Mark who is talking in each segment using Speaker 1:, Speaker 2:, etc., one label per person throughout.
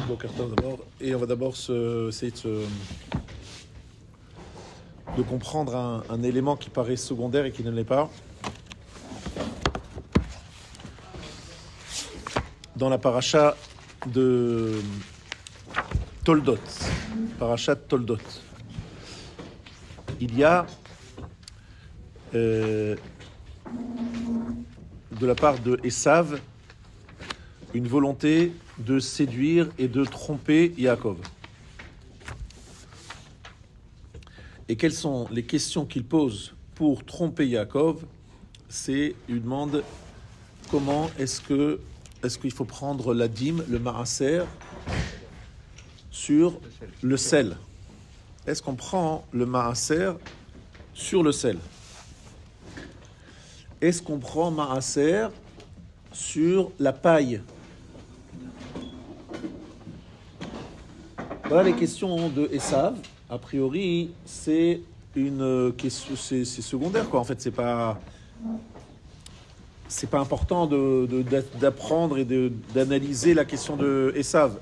Speaker 1: Boker Tov d'abord, et on va d'abord essayer de comprendre un élément qui paraît secondaire et qui ne l'est pas. Dans la paracha de Toldot, paracha Toldot, il y a de la part de Esav une volonté de séduire et de tromper Yaakov. Et quelles sont les questions qu'il pose pour tromper Yaakov? C'est, il demande comment est-ce qu'il faut prendre la dîme, le maaser, sur le sel. Est-ce qu'on prend le maaser sur le sel? Est-ce qu'on prend maaser sur la paille? Voilà les questions de Esav. A priori, c'est une question, c'est secondaire, quoi. En fait, c'est pas important d'apprendre et d'analyser la question de Esav.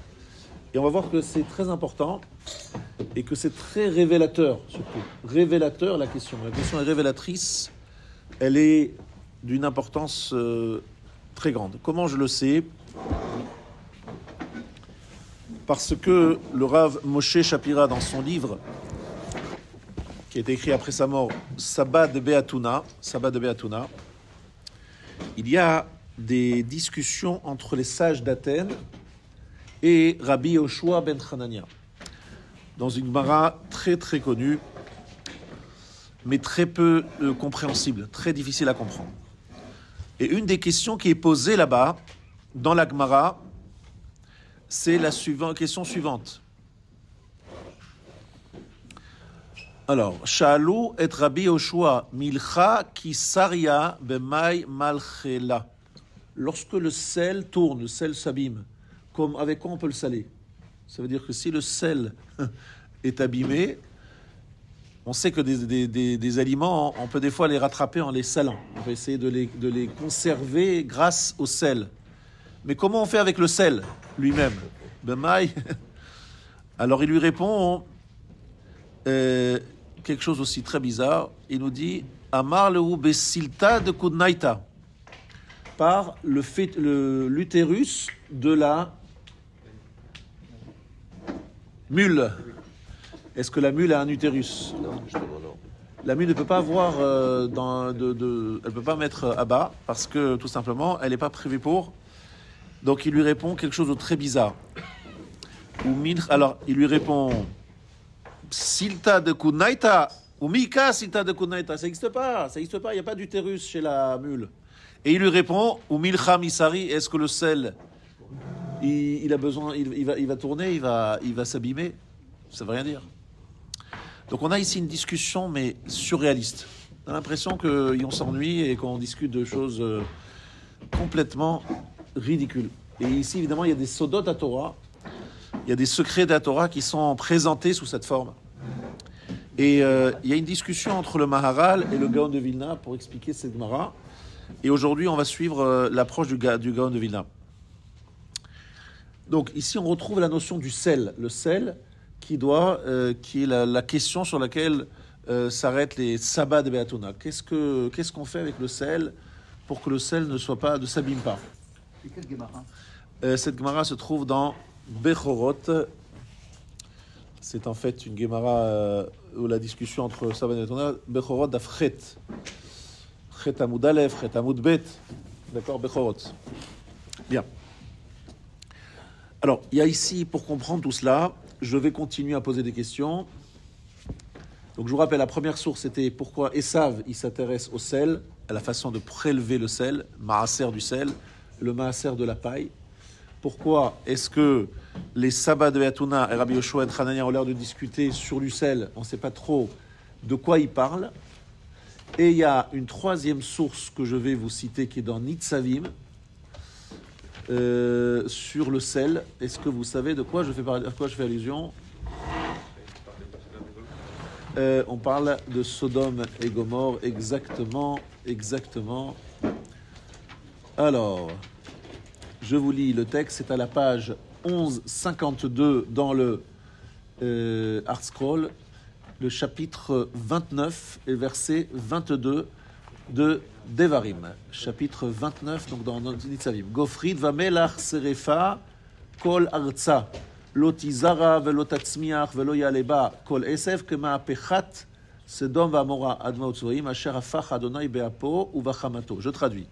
Speaker 1: Et on va voir que c'est très important et que c'est très révélateur, surtout. Révélateur, la question. La question est révélatrice. Elle est d'une importance très grande. Comment je le sais? Parce que le Rav Moshe Shapira, dans son livre, qui a été écrit après sa mort, Sabbat de Beatuna, il y a des discussions entre les sages d'Athènes et Rabbi Yoshua ben Hanania, dans une Gemara très très connue, mais très peu compréhensible, très difficile à comprendre. Et une des questions qui est posée là-bas, dans la Gemara, c'est la question suivante. Alors, Shalou et Rabbi Yoshua milcha kisaria bemai malchela. Lorsque le sel tourne, le sel s'abîme, avec quoi on peut le saler? Ça veut dire que si le sel est abîmé, on sait que des aliments, on peut des fois les rattraper en les salant. On peut essayer de les conserver grâce au sel. Mais comment on fait avec le sel lui-même? Bemaï. Alors il lui répond quelque chose aussi très bizarre. Il nous dit Amar lehu besilta de kudnaita, par l'utérus de la mule. Est-ce que la mule a un utérus?
Speaker 2: Non, justement non.
Speaker 1: La mule ne peut pas avoir elle peut pas mettre à bas parce que tout simplement elle n'est pas prévue pour. Donc il lui répond quelque chose de très bizarre. Alors il lui répond Silta de Kunaita ou Mika Silta de Kunaita, ça n'existe pas, il n'y a pas d'utérus chez la mule. Et il lui répond ou Milcha Misari, est-ce que le sel il a besoin, il va tourner, il va s'abîmer? Ça veut rien dire. Donc on a ici une discussion mais surréaliste. On a l'impression qu'on s'ennuie et qu'on discute de choses complètement ridicule. Et ici, évidemment, il y a des sodot à Torah, il y a des secrets de la Torah qui sont présentés sous cette forme. Et il y a une discussion entre le Maharal et le Gaon de Vilna pour expliquer cette Gemara. Et aujourd'hui, on va suivre l'approche du Gaon de Vilna. Donc ici, on retrouve la notion du sel. Le sel qui est la question sur laquelle s'arrêtent les sabbats de Beatuna. Qu'est-ce qu'on fait avec le sel pour que le sel ne s'abîme pas?
Speaker 3: C'est quelle Gemara?
Speaker 1: Cette Gemara se trouve dans Bechorot. C'est en fait une Gemara où la discussion entre Sabbat et Beatuna. Bechorot d'Afret. Chet Amoud Aleph, Chet Amoud Bet. D'accord, Bechorot. Bien. Alors, il y a ici, pour comprendre tout cela, je vais continuer à poser des questions. Donc, je vous rappelle, la première source, c'était pourquoi Esav, il s'intéresse au sel, à la façon de prélever le sel, maaser du sel, le maaser de la paille. Pourquoi est-ce que les sabbats de Beatuna et Rabbi Yoshua et Hanania ont l'air de discuter sur du sel? On ne sait pas trop de quoi ils parlent. Et il y a une troisième source que je vais vous citer qui est dans Nitzavim, sur le sel. Est-ce que vous savez de quoi je fais allusion? On parle de Sodome et Gomorrhe, exactement. Alors, Je vous lis le texte, c'est à la page 1152 dans le Art Scroll, le chapitre 29 et verset 22 de Devarim. Chapitre 29, donc dans Nitzavim. Gofrid vamelach serefa kol arza lo tizara velo tatzmiach velo yaleba kol esef kema pechat sedom vamora adma utzvoim asher afach Adonai beapo uvachamato. Je traduis.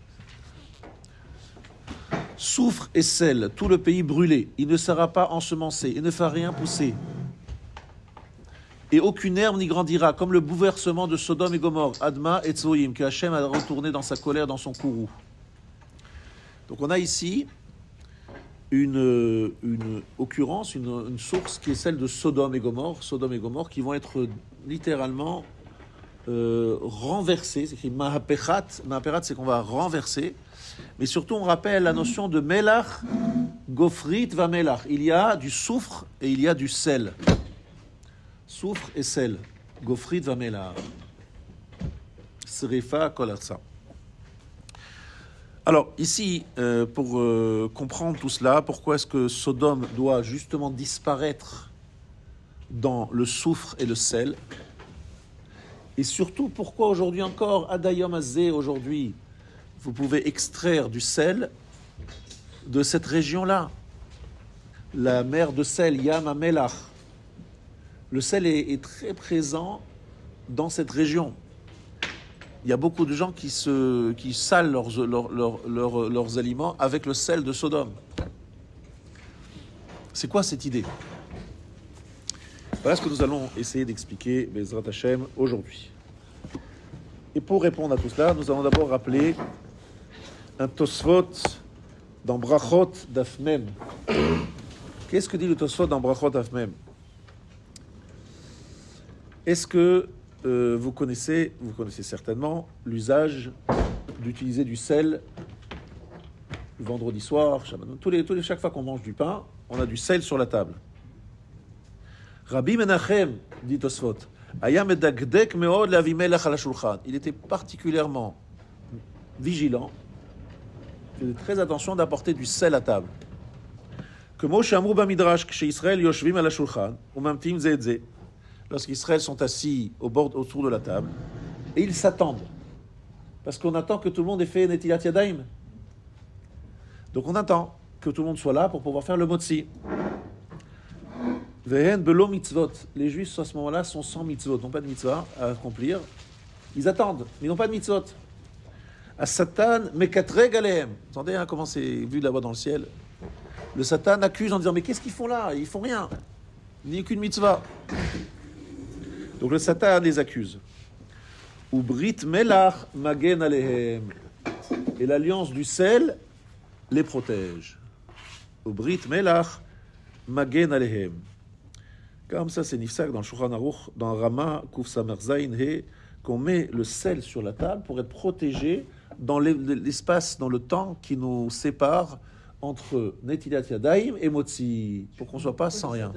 Speaker 1: Soufre et sel, tout le pays brûlé, il ne sera pas ensemencé, il ne fera rien pousser. Et aucune herbe n'y grandira, comme le bouleversement de Sodome et Gomorre, Adma et Tzoïm, que Hachem a retourné dans sa colère, dans son courroux. Donc on a ici une occurrence, une source qui est celle de Sodome et Gomorre qui vont être littéralement renversés. C'est écrit Mahapechat. Mahapechat, c'est qu'on va renverser. Mais surtout, on rappelle la notion de Melach, Gofrit va Melach. Il y a du soufre et il y a du sel. Soufre et sel. Gofrit va Melach. Srefa kolatsa. Alors, ici, pour comprendre tout cela, pourquoi est-ce que Sodome doit justement disparaître dans le soufre et le sel? Et surtout, pourquoi aujourd'hui encore, Adayom Azé, aujourd'hui, vous pouvez extraire du sel de cette région-là. La mer de sel, Yam HaMelach. Le sel est très présent dans cette région. Il y a beaucoup de gens qui salent leurs aliments avec le sel de Sodome. C'est quoi cette idée? Voilà ce que nous allons essayer d'expliquer, Bezrat Hashem, aujourd'hui. Et pour répondre à tout cela, nous allons d'abord rappeler un Tosfot dans Brachot Daf Mem. Qu'est-ce que dit le Tosfot dans Brachot Daf Mem? Est-ce que vous connaissez certainement l'usage d'utiliser du sel le vendredi soir, chaque fois qu'on mange du pain, on a du sel sur la table. Rabbi Menachem, dit Tosfot, il était particulièrement vigilant, faisait très attention d'apporter du sel à table. Lorsqu'Israël sont assis autour de la table, et ils s'attendent, parce qu'on attend que tout le monde ait fait Netilat Yadayim. Donc on attend que tout le monde soit là pour pouvoir faire le motzi. Vehen belo mitzvot. Les Juifs à ce moment-là sont sans mitzvot, n'ont pas de mitzvah à accomplir. Ils attendent, mais ils n'ont pas de mitzvot. À Satan mekatreg alehem. Attendez comment c'est vu là-bas dans le ciel. Le Satan accuse en disant mais qu'est-ce qu'ils font là? Ils font rien, ni qu'une mitzvah. Donc le Satan les accuse. Ou brit melach magen alehem. Et l'alliance du sel les protège. Ou brit melach magen alehem. Comme ça, c'est Nifsak dans le Shulchan Aruch, dans Rama, Kuf Samer Zayin He, qu'on met le sel sur la table pour être protégé dans l'espace, dans le temps qui nous sépare entre Netilat Yadayim et Motzi, pour qu'on ne soit pas sans rien.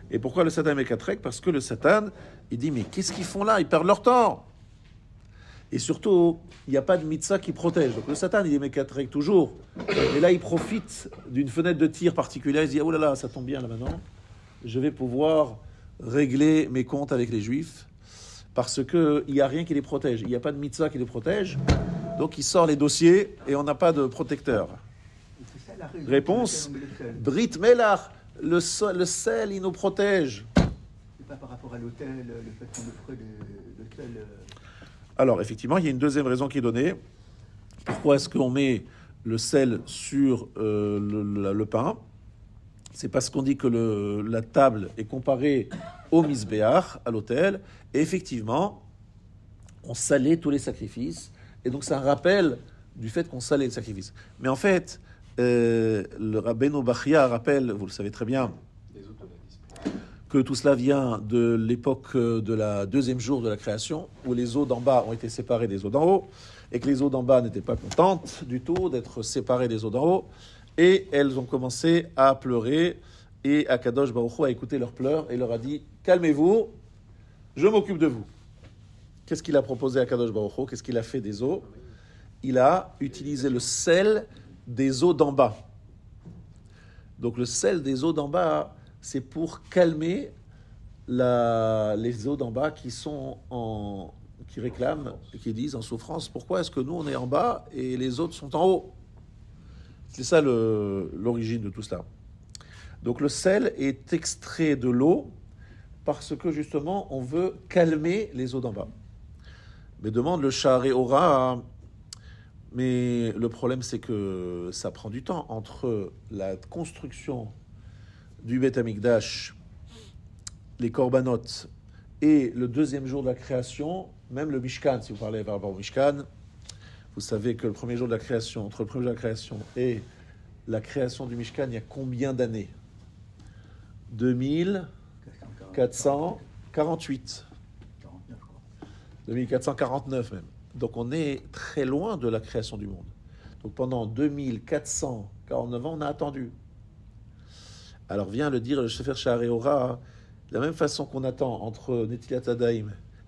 Speaker 1: Et pourquoi le Satan est Mekatrek? Parce que le Satan, il dit, mais qu'est-ce qu'ils font là? Ils perdent leur temps. Et surtout, il n'y a pas de mitzvah qui protège. Donc le Satan, il est Mekatrek toujours. Et là, il profite d'une fenêtre de tir particulière. Il se dit, oh là là, ça tombe bien là maintenant. Je vais pouvoir régler mes comptes avec les Juifs parce qu'il n'y a rien qui les protège. Il n'y a pas de mitzvah qui les protège. Donc il sort les dossiers et on n'a pas de protecteur. Réponse, Brit Melach, le sel, il nous protège.
Speaker 2: C'est pas par rapport à l'autel, le fait qu'on offre l'autel.
Speaker 1: Alors effectivement, il y a une deuxième raison qui est donnée. Pourquoi est-ce qu'on met le sel sur le pain? C'est parce qu'on dit que la table est comparée au misbéach, à l'autel, et effectivement, on salait tous les sacrifices, et donc c'est un rappel du fait qu'on salait les sacrifices. Mais en fait, le Rabbeinu Bachia rappelle, vous le savez très bien, que tout cela vient de l'époque de la deuxième jour de la création, où les eaux d'en bas ont été séparées des eaux d'en haut, et que les eaux d'en bas n'étaient pas contentes du tout d'être séparées des eaux d'en haut, et elles ont commencé à pleurer, et Akadosh Baruch Hu a écouté leurs pleurs et leur a dit « Calmez-vous, je m'occupe de vous ». Qu'est-ce qu'il a proposé à Akadosh Baruch Hu? Qu'est-ce qu'il a fait des eaux? Il a utilisé le sel des eaux d'en bas. Donc le sel des eaux d'en bas, c'est pour calmer les eaux d'en bas qui réclament, qui disent en souffrance, pourquoi est-ce que nous on est en bas et les autres sont en haut? C'est ça l'origine de tout cela. Donc le sel est extrait de l'eau parce que justement on veut calmer les eaux d'en bas. Mais demande le Sha'arei Ora, mais le problème c'est que ça prend du temps entre la construction du Beth Amikdash, les korbanot, et le deuxième jour de la création, même le Mishkan, si vous parlez par rapport au Mishkan, vous savez que le premier jour de la création, entre le premier jour de la création et la création du Mishkan, il y a combien d'années? 2448. 2449 même. Donc on est très loin de la création du monde. Donc pendant 2449 ans, on a attendu. Alors vient le dire le Sefer Sha'arei Ora, de la même façon qu'on attend entre Netilat Yadayim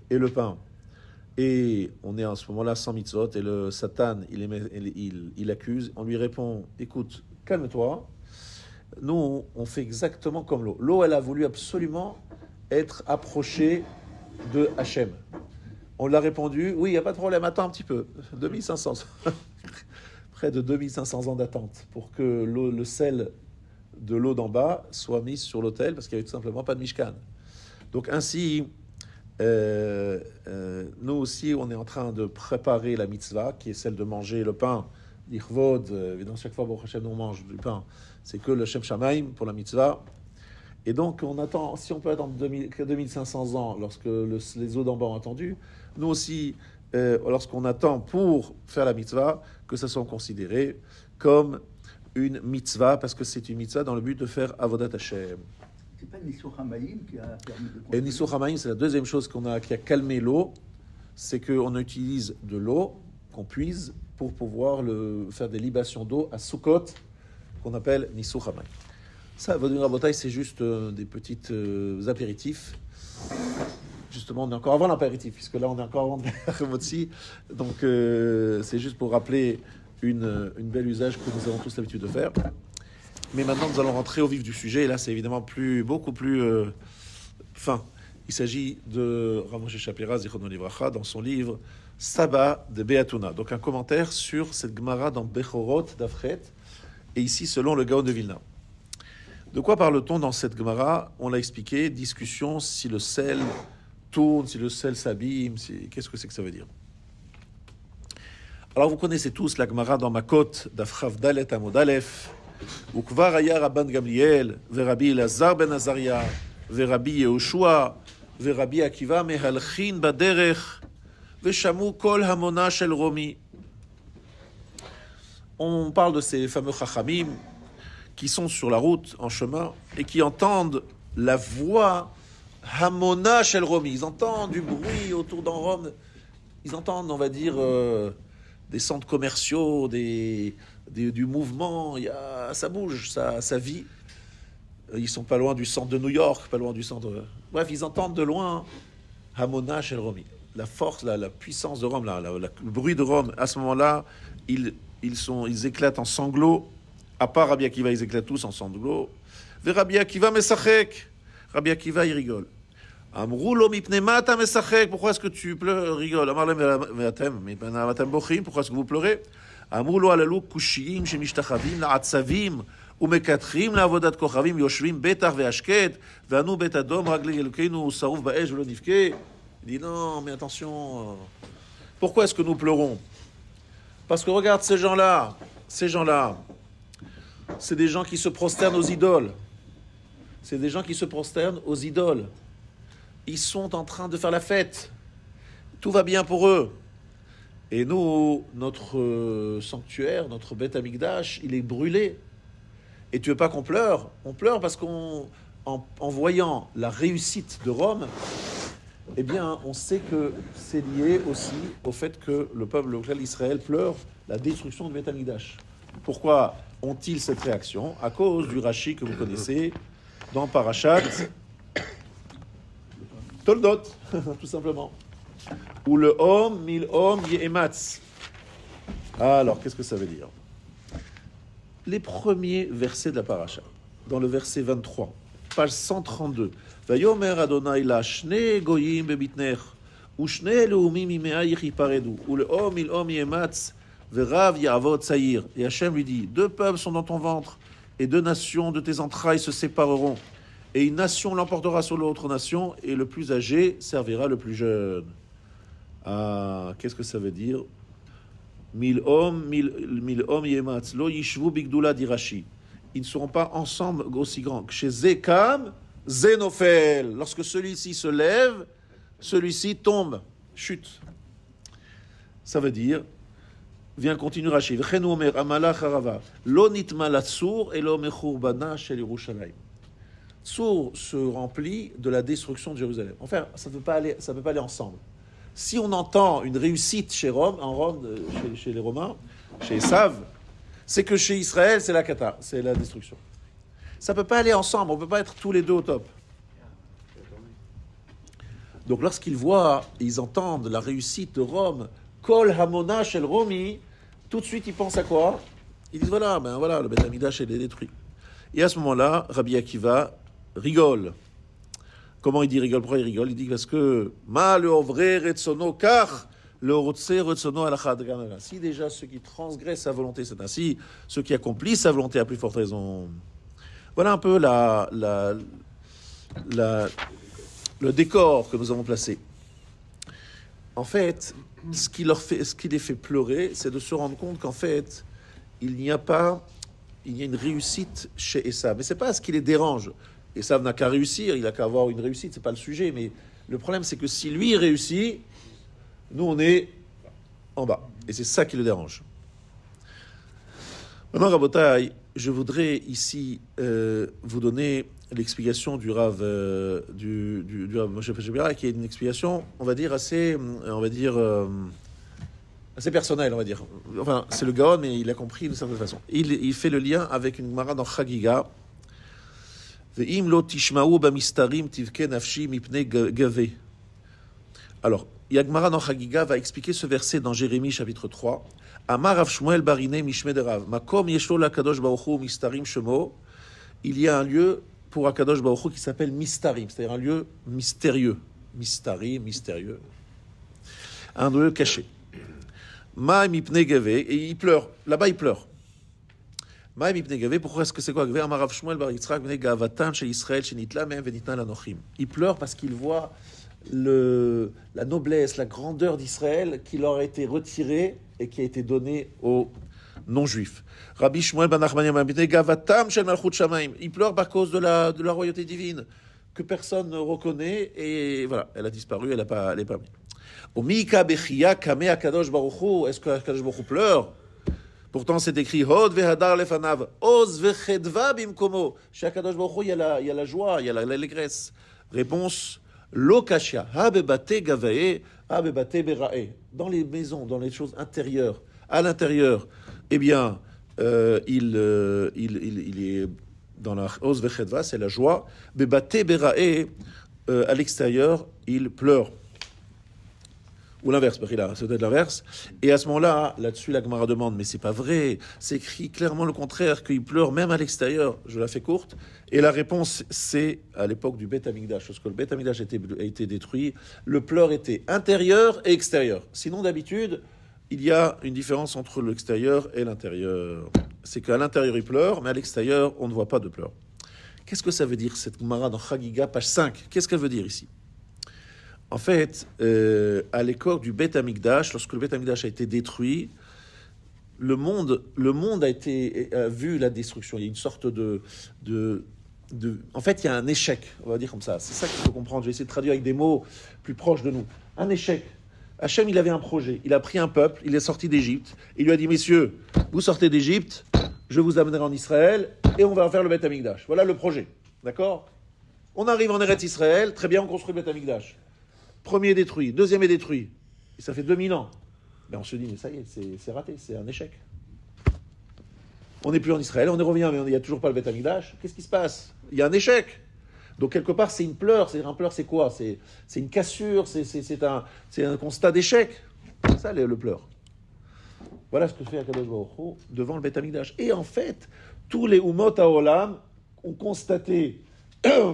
Speaker 1: et le pain, et on est en ce moment-là sans mitzvot, et le Satan, il accuse, on lui répond, écoute, calme-toi, nous, on fait exactement comme l'eau. L'eau, elle a voulu absolument être approchée de Hachem. On l'a répondu, oui, il n'y a pas de problème, attends un petit peu, 2500, près de 2500 ans d'attente pour que le sel de l'eau d'en bas soit mis sur l'autel, parce qu'il n'y avait tout simplement pas de Mishkan. Donc ainsi, nous aussi, on est en train de préparer la mitzvah, qui est celle de manger le pain, l'Ichvod, évidemment, chaque fois que nous on mange du pain, c'est que le Shem Shamaim pour la mitzvah. Et donc, on attend, si on peut attendre 2500 ans, lorsque les eaux d'en bas ont attendu, nous aussi, lorsqu'on attend pour faire la mitzvah, que ça soit considéré comme une mitzvah, parce que c'est une mitzvah dans le but de faire Avodat Hashem.
Speaker 2: C'est pas Nissur Hamaïm qui a permis de...
Speaker 1: Et Nissur Hamaïm, c'est la deuxième chose qui a calmé l'eau, c'est qu'on utilise de l'eau qu'on puise pour pouvoir faire des libations d'eau à Sukkot, qu'on appelle Nissur Hamaïm. Ça, Rabotai, c'est juste des petites apéritifs. Justement, on est encore avant l'apéritif, puisque là, on est encore avant le Motsi. Donc, c'est juste pour rappeler une belle usage que nous avons tous l'habitude de faire. Mais maintenant, nous allons rentrer au vif du sujet. Et là, c'est évidemment beaucoup plus fin. Il s'agit de Rav Moshe Shapira, Zichrono Livracha, dans son livre Saba de Beatuna. Donc, un commentaire sur cette Gemara dans Bechorot d'Afret. Et ici, selon le Gaon de Vilna. De quoi parle-t-on dans cette Gemara? On l'a expliqué, discussion si le sel tourne, si le sel s'abîme, qu'est-ce que c'est que ça veut dire? Alors vous connaissez tous la Gemara dans Makot, d'Afrav Dalet Amod Aleph, Ukvar Aya Rabban Gamliel, Verabi Elazar ben Azaria, Verabi Yehoshua, Verabi Akiva Mehalchin Baderech, Veshamu Kol Hamona Shel Romi. On parle de ces fameux Chachamim qui sont sur la route, en chemin, et qui entendent la voix Hamona Shel Romi. Ils entendent du bruit autour d'en Rome. Ils entendent, on va dire, des centres commerciaux, du mouvement. Ça bouge, ça vit. Ils sont pas loin du centre de New York, pas loin du centre... Bref, ils entendent de loin Hamona Shel Romi. La force, la puissance de Rome, le bruit de Rome. À ce moment-là, ils éclatent en sanglots. À part Rabbi Akiva, ils éclatent tous en sanglots. Ve Rabbi Akiva mesachek. Rabbi Akiva, il rigole. Amrou lo mipnei ma ata mesachek. Pourquoi est-ce que tu pleures, rigole? Amar lem ve'atem bochim. Pourquoi est-ce que vous pleurez? Amrou lo alalou kushiyim shemishtachavim la'atzavim umekatrim la'avodat kochavim yoshvim betach ve'ashket ve'anu bet adom ragli elokeinu saruf ba'esh ve'lo nifke. Il dit non, mais attention. Pourquoi est-ce que nous pleurons? Parce que regarde ces gens-là, c'est des gens qui se prosternent aux idoles. C'est des gens qui se prosternent aux idoles. Ils sont en train de faire la fête. Tout va bien pour eux. Et nous, notre sanctuaire, notre Beth Amikdash, il est brûlé. Et tu veux pas qu'on pleure? On pleure parce qu'en voyant la réussite de Rome, eh bien, on sait que c'est lié aussi au fait que le peuple local d'Israël pleure la destruction du Beth Amikdash. Pourquoi ont-ils cette réaction? À cause du Rashi que vous connaissez dans Parashat Toldot, tout simplement. Ou le Hom, Mil Hom, Yehematz. Alors, qu'est-ce que ça veut dire? les premiers versets de la paracha, dans le verset 23, page 132. Vayomer Adonai la shne goyim bebitner, ushne leumim imeaich yiparedu, uleom ilom yematz, verav yavot saïr. Et Hachem lui dit, 2 peuples sont dans ton ventre, et 2 nations de tes entrailles se sépareront. Et une nation l'emportera sur l'autre nation, et le plus âgé servira le plus jeune. Ah, qu'est-ce que ça veut dire? Mil om yematz, lo yishvu bigdula dirashi. Ils ne seront pas ensemble aussi grands. Chez Zekam, Zénophel. Lorsque celui-ci se lève, celui-ci tombe, chute. Ça veut dire, viens continuer Rashi. V'chen omer amalach harava, lo nitma latsur et lo mechurbana shel Yerushalayim. Tsur se remplit de la destruction de Jérusalem. Enfin, ça ne peut pas aller ensemble. Si on entend une réussite chez Rome, chez les Romains, chez Esav, c'est que chez Israël, c'est la cata, c'est la destruction. Ça ne peut pas aller ensemble, on ne peut pas être tous les 2 au top. Donc lorsqu'ils voient, ils entendent la réussite de Rome, Kol Hamona Shel Romi, tout de suite ils pensent à quoi? Ils disent voilà, le Beth Amikdash est détruit. Et à ce moment-là, Rabbi Akiva rigole. Comment il dit rigole? Pourquoi il rigole? Il dit parce que Ma le ovre retsono kach le rotse retsono alachad gamala. Si déjà ceux qui transgressent sa volonté, c'est ainsi, ceux qui accomplissent sa volonté à plus forte raison. Voilà un peu le décor que nous avons placé. En fait, ce qui les fait pleurer, c'est de se rendre compte qu'en fait, il y a une réussite chez Esav. Mais c'est pas ce qui les dérange. Esav n'a qu'à réussir, il n'a qu'à avoir une réussite, c'est pas le sujet. Mais le problème, c'est que si lui réussit, nous on est en bas. Et c'est ça qui le dérange. Maintenant, Rabotai, je voudrais ici vous donner l'explication du Rav Moshe Peshebira, qui est une explication, on va dire assez personnelle, on va dire. Enfin, c'est le Gaon, mais il a compris d'une certaine façon. Il fait le lien avec une Gemara dans Chagiga. Ve'im lo tishma'u bamistarim tivke nafshi mipnei gave. Alors, Yagmara dans Chagiga va expliquer ce verset dans Jérémie chapitre 3. Amar Rav Shmuel Barine Mishme de Rav. Makom yeshlo la Kadosh Baruch Hu Mistarim Shemo. Il y a un lieu pour Akadosh Baruch Hu qui s'appelle Mistarim, c'est-à-dire un lieu mystérieux. Mystari, mystérieux. Un lieu caché. Ma mipne gave, et il pleure. Là-bas, il pleure. Ma mipne gave, pourquoi est-ce que c'est quoi? Amar Rav Shmuel Bar Yitzchak v'ne gavatan shel Israël shenitla mehem v'nitna lanochim. Il pleure parce qu'il voit la noblesse, la grandeur d'Israël qui leur a été retirée et qui a été donnée aux non-juifs. Rabbi Shmuel ben Nachmania ma'mine gavatam shel malchut shamayim. Il pleure par cause de la royauté divine que personne ne reconnaît et voilà, elle a disparu, elle est pas mis. Omika bechia kame akadosh baruch Hu. Est-ce que akadosh baruch Hu pleure? Pourtant, c'est écrit Hod vehadar lefanav, oz vechedva bimkomo. Chez akadosh baruch Hu, il y a la joie, il y a l'allégresse. Réponse Lo kashia, habebate gavae, habebate berae. Dans les maisons, dans les choses intérieures, à l'intérieur, eh bien, il est dans la os vechedva, c'est la joie. Bebate berae, à l'extérieur, il pleure. Ou l'inverse, c'est peut-être l'inverse. Et à ce moment-là, là-dessus, la Gemara demande, mais c'est pas vrai. C'est écrit clairement le contraire, qu'il pleure même à l'extérieur. Je la fais courte. Et la réponse, c'est à l'époque du Beth Amikdash. Lorsque le Beth Amikdash a été détruit, le pleur était intérieur et extérieur. Sinon, d'habitude, il y a une différence entre l'extérieur et l'intérieur. C'est qu'à l'intérieur, il pleure, mais à l'extérieur, on ne voit pas de pleurs. Qu'est-ce que ça veut dire, cette Gemara dans Chagiga, page 5? Qu'est-ce qu'elle veut dire ici? En fait, à l'époque du Beth Amikdash, lorsque le Beth Amikdash a été détruit, le monde a vu la destruction. Il y a une sorte en fait, il y a un échec, on va dire comme ça. C'est ça qu'il faut comprendre. Je vais essayer de traduire avec des mots plus proches de nous. Un échec. Hachem, il avait un projet. Il a pris un peuple, il est sorti d'Égypte. Il lui a dit, messieurs, vous sortez d'Égypte, je vous amènerai en Israël et on va faire le Beth Amikdash. Voilà le projet. D'accord? On arrive en Eretz Israël, très bien, on construit le Beth Amikdash. Premier est détruit, deuxième est détruit. Et ça fait 2000 ans. Ben on se dit, mais ça y est, c'est raté, c'est un échec. On n'est plus en Israël, on y revient, mais il n'y a toujours pas le Beth Amikdash. Qu'est-ce qui se passe? Il y a un échec. Donc quelque part, c'est une pleure. Un pleur, c'est quoi? C'est une cassure, c'est un constat d'échec. C'est ça le pleur. Voilà ce que fait Akadosh Baruch Hu devant le Beth Amikdash. Et en fait, tous les Umot HaOlam ont constaté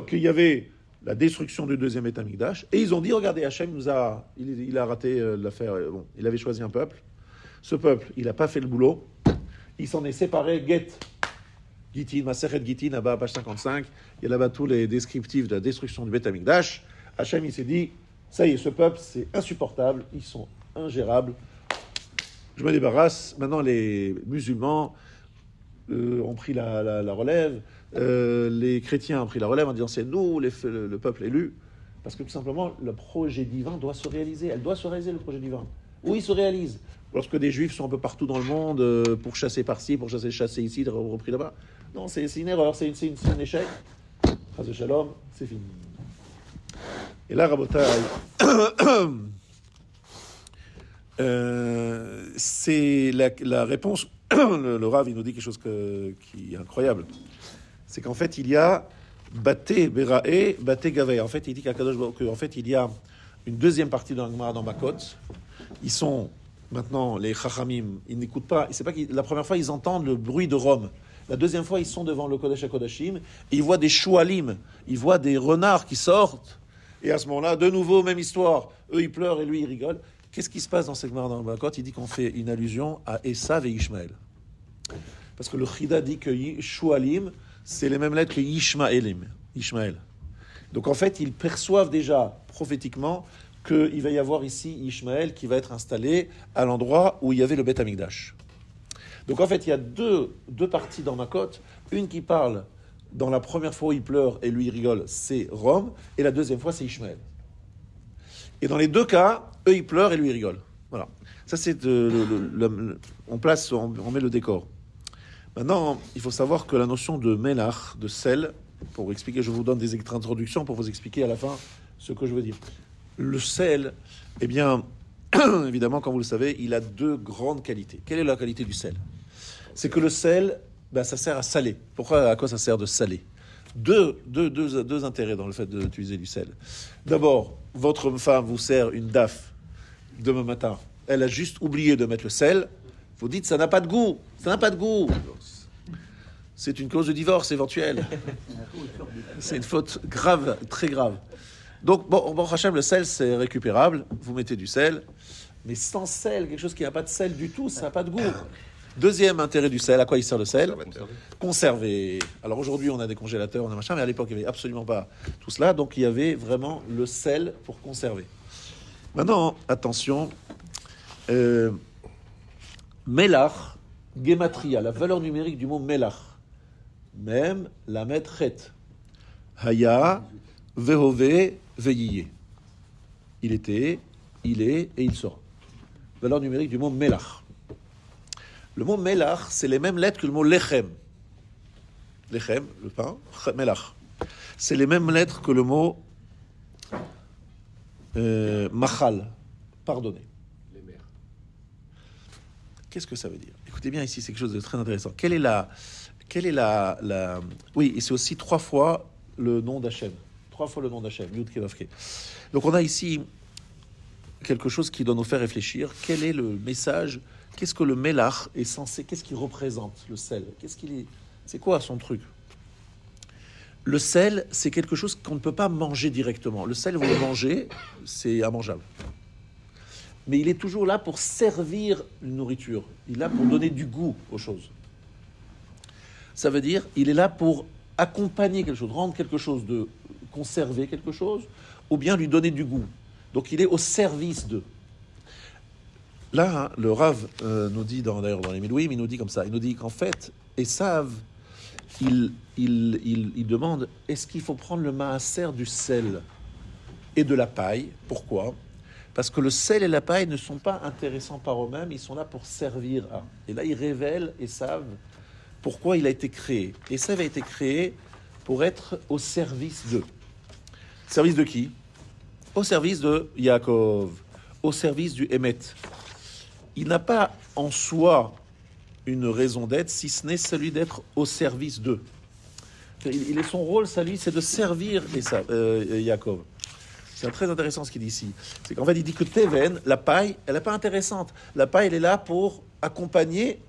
Speaker 1: qu'il y avait la destruction du deuxième Beth Amikdash, et ils ont dit, regardez, Hachem il a raté l'affaire. Bon, il avait choisi un peuple. Ce peuple, il n'a pas fait le boulot. Il s'en est séparé. Gittin, Masechet Gittin, là-bas, page 55. Il y a là-bas tous les descriptifs de la destruction du Beth Amikdash. Hachem, il s'est dit, ça y est, ce peuple, c'est insupportable. Ils sont ingérables. Je me débarrasse. Maintenant, les musulmans ont pris la relève. Les chrétiens ont pris la relève en disant c'est nous, le peuple élu. Parce que tout simplement, le projet divin doit se réaliser. Elle doit se réaliser, le projet divin. Où il se réalise? Lorsque des juifs sont un peu partout dans le monde pour chasser par-ci, pour chasser ici, repris là-bas. Non, c'est une erreur, c'est un échec. Chas de shalom, c'est fini. Et là, Rabotai, c'est la réponse. Le Rav, il nous dit quelque chose qui est incroyable. C'est qu'en fait, il y a Baté Berae, Baté Gavei. En fait, il dit qu'en fait, il y a une deuxième partie dans la Gemara dans Makot. Ils sont maintenant, les Chachamim, ils n'écoutent pas. C'est pas la première fois, ils entendent le bruit de Rome. La deuxième fois, ils sont devant le Kodesh HaKodashim et ils voient des choualim, ils voient des renards qui sortent. Et à ce moment-là, de nouveau, même histoire. Eux, ils pleurent et lui, il rigole. Qu'est-ce qui se passe dans cette Gemara dans Makot? Il dit qu'on fait une allusion à Esav et Ishmaël. Parce que le Chida dit que choualim, c'est les mêmes lettres que Ishmaël. Donc en fait, ils perçoivent déjà prophétiquement qu'il va y avoir ici Ishmaël qui va être installé à l'endroit où il y avait le Beth Amikdash. Donc en fait, il y a deux parties dans Makot. Une qui parle, dans la première fois où il pleure et lui il rigole, c'est Rome, et la deuxième fois c'est Ishmaël. Et dans les deux cas, eux ils pleurent et lui il rigole. Voilà. Ça c'est on met le décor. Maintenant, il faut savoir que la notion de melach, de sel, pour expliquer, je vous donne des introductions pour vous expliquer à la fin ce que je veux dire. Le sel, eh bien, évidemment, comme vous le savez, il a deux grandes qualités. Quelle est la qualité du sel? C'est que le sel, ça sert à saler. Pourquoi, à quoi ça sert de saler? Deux intérêts dans le fait d'utiliser du sel. D'abord, votre femme vous sert une daf demain matin. Elle a juste oublié de mettre le sel. Vous dites, ça n'a pas de goût. Ça n'a pas de goût. C'est une cause de divorce éventuelle. C'est une faute grave, très grave. Donc, bon, Hachem, le sel, c'est récupérable. Vous mettez du sel. Mais sans sel, quelque chose qui n'a pas de sel du tout, ça n'a pas de goût. Deuxième intérêt du sel, à quoi il sert le sel? Conserver. Alors aujourd'hui, on a des congélateurs, on a machin, mais à l'époque, il n'y avait absolument pas tout cela. Donc, il y avait vraiment le sel pour conserver. Maintenant, attention. Melach, Gematria, la valeur numérique du mot Melach. Même la metret. Haya, Vehove, Veyiye. Il était, il est et il sera. Valeur numérique du mot Melach. Le mot Melach, c'est les mêmes lettres que le mot Lechem. Lechem, le pain, Melach. C'est les mêmes lettres que le mot Machal, pardonner. Qu'est-ce que ça veut dire? Écoutez bien ici, c'est quelque chose de très intéressant. Quelle est la... Oui, et c'est aussi 3 fois le nom d'Hachem. 3 fois le nom d'Hachem, Yud Kei Vav Kei. Donc on a ici quelque chose qui doit nous faire réfléchir. Quel est le message? Qu'est-ce que le Melach est censé... Qu'est-ce qu'il représente, le sel? C'est quoi son truc? Le sel, c'est quelque chose qu'on ne peut pas manger directement. Le sel, vous le mangez, c'est immangeable. Mais il est toujours là pour servir une nourriture. Il est là pour donner du goût aux choses. Ça veut dire, il est là pour accompagner quelque chose, rendre quelque chose de conserver quelque chose, ou bien lui donner du goût. Donc il est au service de. Là, hein, le Rav nous dit, d'ailleurs dans les Milouim, il nous dit comme ça, il nous dit qu'en fait, Esav, il demande, est-ce qu'il faut prendre le maaser du sel et de la paille? Pourquoi? Parce que le sel et la paille ne sont pas intéressants par eux-mêmes, ils sont là pour servir à. Et là, il révèle, Esav, pourquoi il a été créé. Esav a été créé pour être au service de. Service de qui? Au service de Yaakov, au service du Emet. Il n'a pas en soi une raison d'être, si ce n'est celui d'être au service d'eux. Il est son rôle, ça lui, c'est de servir Yaakov. C'est très intéressant ce qu'il dit ici. C'est qu'en fait, il dit que Teven, la paille, elle n'est pas intéressante. La paille, elle est là pour accompagner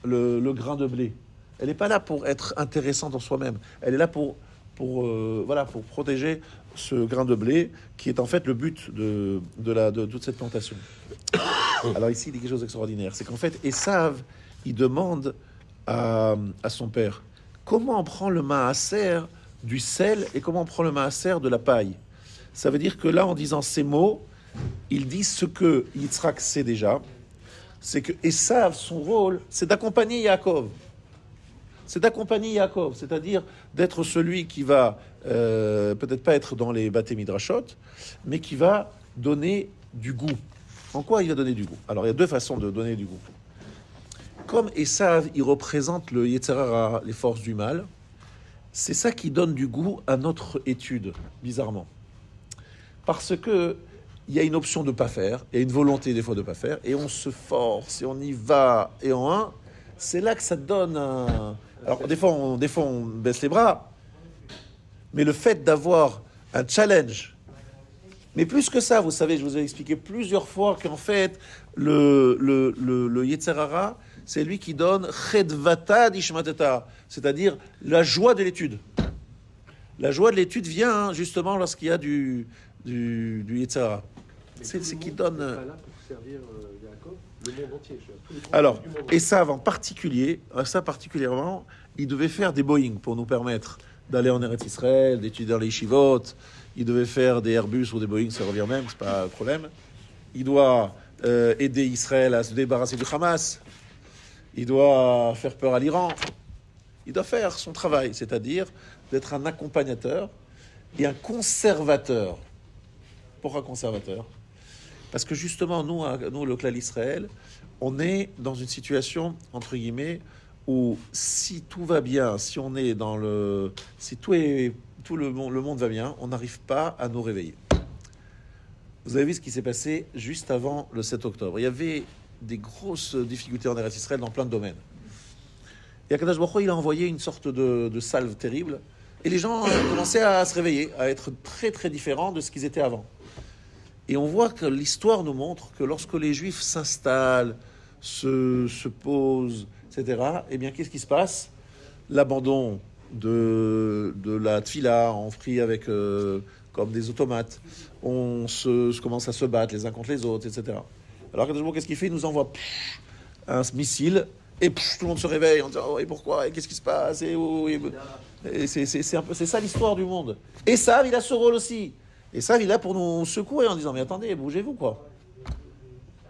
Speaker 1: le grain de blé. Elle n'est pas là pour être intéressante en soi-même. Elle est là pour protéger ce grain de blé qui est en fait le but de toute cette plantation. Alors ici, il dit quelque chose d'extraordinaire. C'est qu'en fait, Esav, il demande à son père comment on prend le maaser du sel et comment on prend le maaser de la paille. Ça veut dire que là, en disant ces mots, il dit ce que Yitzhak sait déjà, c'est que Esav, son rôle, c'est d'accompagner Yaakov. C'est d'accompagner Yaakov, c'est-à-dire d'être celui qui va peut-être pas être dans les bâtés midrashot, mais qui va donner du goût. En quoi il va donner du goût? Alors il y a deux façons de donner du goût. Comme Esav, il représente le Yetzer Hara, les forces du mal, c'est ça qui donne du goût à notre étude, bizarrement. Parce que il y a une option de ne pas faire, il y a une volonté des fois de ne pas faire, et on se force, et on y va, et c'est là que ça donne un... Alors des fois on baisse les bras, mais le fait d'avoir un challenge, mais plus que ça, vous savez, je vous ai expliqué plusieurs fois qu'en fait, le Yetzer Hara, c'est lui qui donne Chedvata d'Ishmateta, c'est-à-dire la joie de l'étude. La joie de l'étude vient justement lorsqu'il y a du Yetzer Hara. C'est ce qui donne...
Speaker 3: Pas là pour servir Yaakov, le monde entier.
Speaker 1: Alors, Esav en particulier, ça particulièrement, il devait faire des Boeing pour nous permettre d'aller en Eretz Israël, d'étudier dans les Yeshivot. Il devait faire des Airbus ou des Boeing, ça revient même, c'est pas un problème. Il doit aider Israël à se débarrasser du Hamas. Il doit faire peur à l'Iran. Il doit faire son travail, c'est-à-dire d'être un accompagnateur et un conservateur. Pourquoi conservateur? Parce que justement, nous, le Klal Israël, on est dans une situation, entre guillemets, où si tout va bien, si on est dans le... Si tout le monde va bien, on n'arrive pas à nous réveiller. Vous avez vu ce qui s'est passé juste avant le 7 octobre. Il y avait des grosses difficultés en Eretz Israël dans plein de domaines. Et Akadosh Baruch Hu, il a envoyé une sorte de salve terrible. Et les gens commençaient à se réveiller, à être très très différents de ce qu'ils étaient avant. Et on voit que l'histoire nous montre que lorsque les Juifs s'installent, se posent, etc., eh bien, qu'est-ce qui se passe? L'abandon de la tfila, on prie avec comme des automates, on commence à se battre les uns contre les autres, etc. Alors qu'est-ce qu'il fait? Il nous envoie un missile, et tout le monde se réveille, on dit oh, et pourquoi, et qu'est-ce qui se passe, et c'est ça l'histoire du monde. Et ça, il a ce rôle aussi. Et ça, il est là pour nous secouer en disant mais attendez, bougez-vous quoi.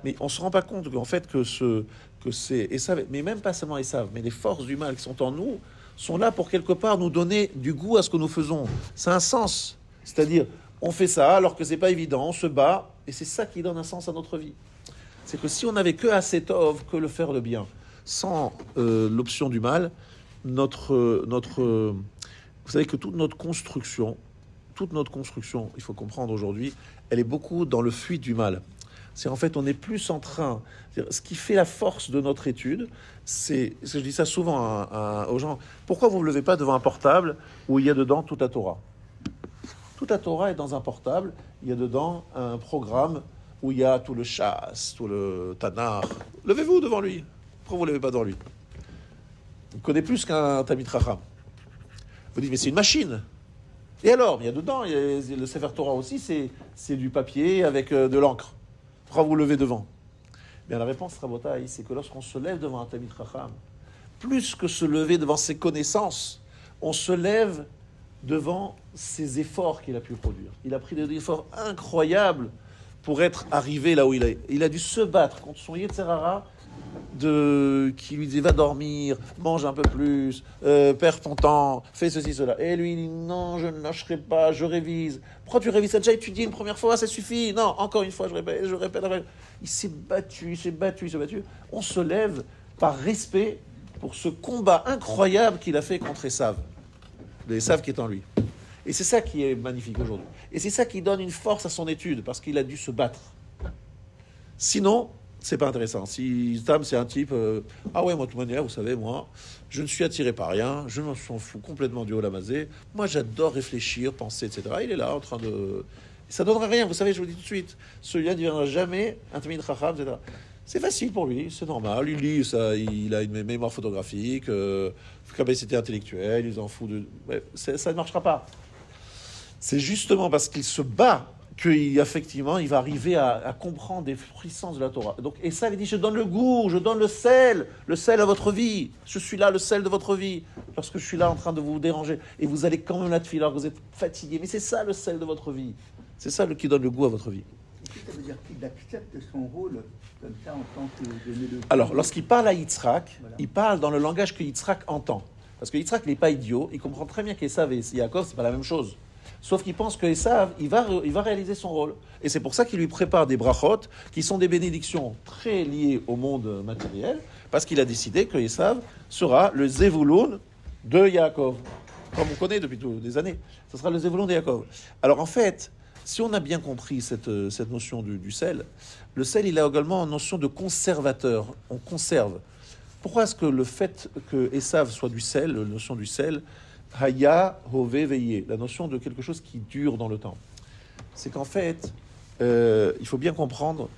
Speaker 1: Mais on se rend pas compte qu'en fait que c'est Esav, mais même pas seulement Esav, mais les forces du mal qui sont en nous sont là pour quelque part nous donner du goût à ce que nous faisons. C'est un sens, c'est-à-dire on fait ça alors que c'est pas évident, on se bat et c'est ça qui donne un sens à notre vie. C'est que si on n'avait que assez tov, que le faire le bien, sans l'option du mal, vous savez que toute notre construction, il faut comprendre aujourd'hui, elle est beaucoup dans le fuite du mal. C'est en fait, on est plus en train... Ce qui fait la force de notre étude, c'est... Je dis ça souvent aux gens. Pourquoi vous ne vous levez pas devant un portable où il y a dedans toute la Torah? Toute la Torah est dans un portable. Il y a dedans un programme où il y a tout le chasse, tout le tanar. Levez-vous devant lui. Pourquoi vous ne levez pas devant lui? Vous connaissez plus qu'un Talmid Chacham. Vous dites, mais c'est une machine. Et alors, il y a dedans, le Sefer Torah aussi, c'est du papier avec de l'encre. Pourquoi vous levez devant? Bien, la réponse, Rabotai, c'est que lorsqu'on se lève devant un Talmid Chacham, plus que se lever devant ses connaissances, on se lève devant ses efforts qu'il a pu produire. Il a pris des efforts incroyables pour être arrivé là où il est. Il a dû se battre contre son Yetzer Hara qui lui disait va dormir, mange un peu plus, perds ton temps, fais ceci, cela. Et lui il dit non, je ne lâcherai pas, je révise. Pourquoi tu révises? Ça déjà étudié une première fois, ça suffit. Non, encore une fois, je répète. Il s'est battu. On se lève par respect pour ce combat incroyable qu'il a fait contre Esav, l'Esav qui est en lui. Et c'est ça qui est magnifique aujourd'hui. Et c'est ça qui donne une force à son étude, parce qu'il a dû se battre. Sinon, c'est pas intéressant. Si Tam, c'est un type, ah ouais, moi, de toute manière, vous savez, moi, je ne suis attiré par rien, je m'en fous complètement du Olamazé, moi, j'adore réfléchir, penser, etc. Il est là, en train de... Ça ne donnera rien, vous savez, je vous le dis tout de suite. Celui-là ne deviendra jamais un Talmid Chacham, etc. C'est facile pour lui, c'est normal. Il lit ça, il a une mémoire photographique, capacité intellectuelle, il en fout de. Ouais, ça ne marchera pas. C'est justement parce qu'il se bat qu'effectivement, il va arriver à comprendre des puissances de la Torah. Donc, et ça, il dit, je donne le goût, je donne le sel à votre vie. Je suis là, le sel de votre vie, lorsque je suis là en train de vous déranger. Et vous allez quand même la tefila, alors que vous êtes fatigué. Mais c'est ça le sel de votre vie. C'est ça qui donne le goût à votre vie.
Speaker 2: Est-ce que ça veut dire qu'il accepte son rôle comme ça en tant que donner le...
Speaker 1: Alors, lorsqu'il parle à Yitzhak,
Speaker 2: Voilà.
Speaker 1: il parle dans le langage que Yitzhak entend. Parce que Yitzhak, il n'est pas idiot, il comprend très bien qu'Esav et Yaakov, c'est pas la même chose. Sauf qu'il pense que Esav, il va réaliser son rôle. Et c'est pour ça qu'il lui prépare des brachot, qui sont des bénédictions très liées au monde matériel, parce qu'il a décidé que Esav sera le Zevulun de Yaakov. Comme on connaît depuis des années. Ce sera le Zevulun de Yaakov. Alors en fait, si on a bien compris cette notion du sel, le sel, il a également une notion de conservateur. On conserve. Pourquoi est-ce que le fait que Esav soit du sel, la notion du sel, Haya, Hove, Veillé, la notion de quelque chose qui dure dans le temps, c'est qu'en fait, il faut bien comprendre